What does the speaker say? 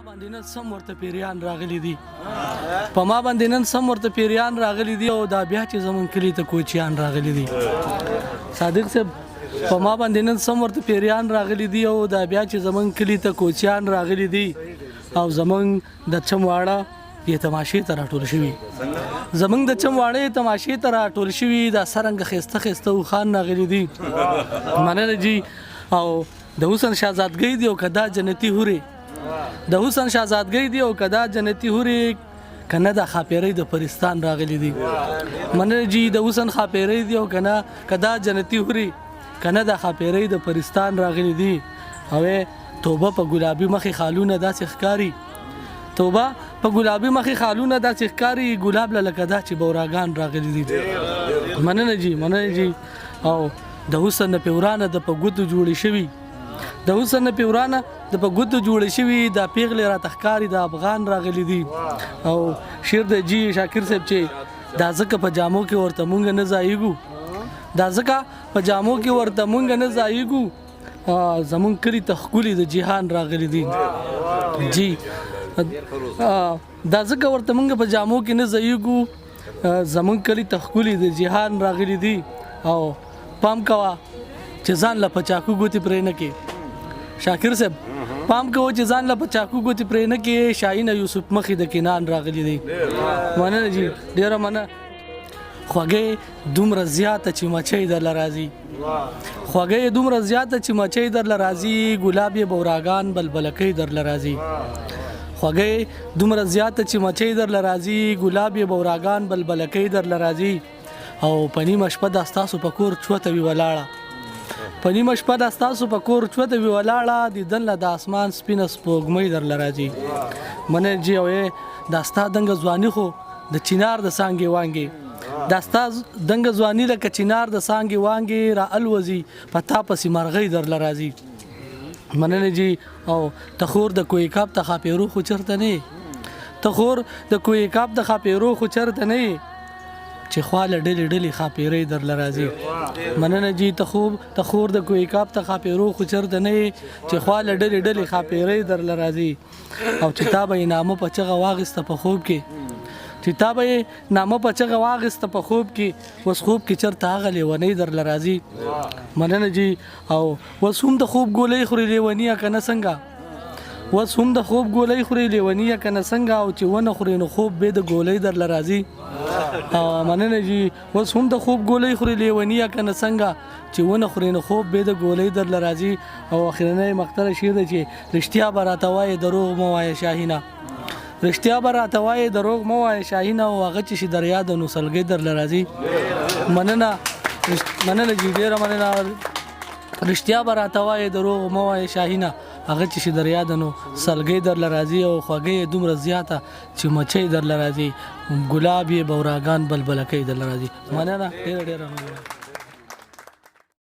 باندې نن سم ورته پیریان راغلي دي په ما باندې نن سم ورته پیریان راغلي دي او دا بیا چې زمون کلی ته کوچیان راغلي دي صادق صاحب په ما باندې نن سم ورته پیریان راغلي دي او دا بیا چې زمون کلی ته کوچیان راغلي دي او زمون د چمواړه یې تماشې ته راټول شوي زمونږ د چمواړې تماشې ته راټول شوي دا سرنګ خسته خسته خان راغلي دي مننه جی او د حسن شهزادګۍ دی او کدا جنتی هوري د حسن شهزادګۍ دی او کدا جنتی هوري کنه د خاپیرې د پرستان راغلي دي مننه جی د حسن خاپیرې دی او کنه کدا جنتی هوري کنه د خاپیرې د پرستان راغلي دي او توبه په ګلابي مخې خالونه داسې ښکاری توبه په ګلابي مخې خالونه داسې ښکاری ګلاب لکه دا چې بوراګان راغلي دي مننه جی او د حسن پیورانه د په ګوتو جوړې شوي د حسن پیورانه د په ګوتو جوړې شوي د پیغلې را تخکاری د افغان راغلي دي او شیر د جی شاکر صاحب چې دا ځکه په جامو کې ورته مونږ نه ځایګو دا ځکه په جامو کې ورته مونږ نه ځایګو زمون کلی تخکولی د جهان راغلي دي جی دا ځکه ورته مونږ په جامو کې نه ځایګو زمون کلی تخکولی د جهان راغلي دي او پام کوا چې ځان له پچاکو ګوتی پرې نه کې شاکر صاحب پام کوو چې ځان له پچاکو ګوتی پرې نه کې شاهین یوسف مخې د کینان راغلي دي مننه جی ډیره مننه خوږې دومره زیاته چې مچۍ درله راځي خوږې دومره زیاته چې مچۍ درله راځي ګلاب یې بوراګان بلبلکۍ درله راځي خوږې دومره زیاته چې مچۍ درله راځي ګلاب یې بوراګان بلبلکۍ درله راځي او په نیمه شپه د ستاسو په کور چوته وي ولاړه په نیمه شپه د ستاسو په کور چوته وي ولاړه دیدن له د اسمان سپینه سپوږمۍ درله راځي مننه جی او دا ستا دنګه ځواني خو د چینار د څانګې وانګې دا ستا دنګه ځواني لکه چینار د څانګې وانګې را الوزي په تا پسې مرغۍ درله راځي مننه جی او تخور د کوی کاپ ته خاپیرو خو چرته نه تخور د کوی کاپ د خاپیرو خو چرته نه چې خواله ډلې خاپیرې درله راځي مننه جی تخور د کوی کاپ ته خاپیرو خو چرته نه چې خواله ډلې خاپیرې درله راځي او چې تا به نامه په چغه واغسته په خوب کې چې تا به نامه په چغه واغسته په خوب کې وس خوب کې چرته هغه لیونۍ درله راځي مننه جی او وس هم د خوب ګولۍ خوري لیونیه که نه څنګه وس هم د خوب ګولۍ خوري لیونیه که نه څنګه او چې ونه خوري نو خوب به د ګولۍ درله راځي مننه جی وس هم د خوب ګولۍ خوري لیونیه که نه څنګه چې ونه خوري نو خوب به د ګولۍ درله راځي او اخرنۍ مقطره شعر دی چې رښتیا به راته وایې دروغ مه وایه شاهینه رښتیا به راته وایې دروغ مه وایه شاهینه او هغه چې شي در یاده نو سلګۍ درله راځي مننه جی ډېره مننه رښتیا به راته وایې دروغ مه وایه شاهینه هغه چې شي در یاده نو سلګۍ درله راځي او خوږې دومره زیاته چې مچۍ درله راځي ګلاب یې بوراګان بلبلکۍ درله راځي مننه ډېره مننه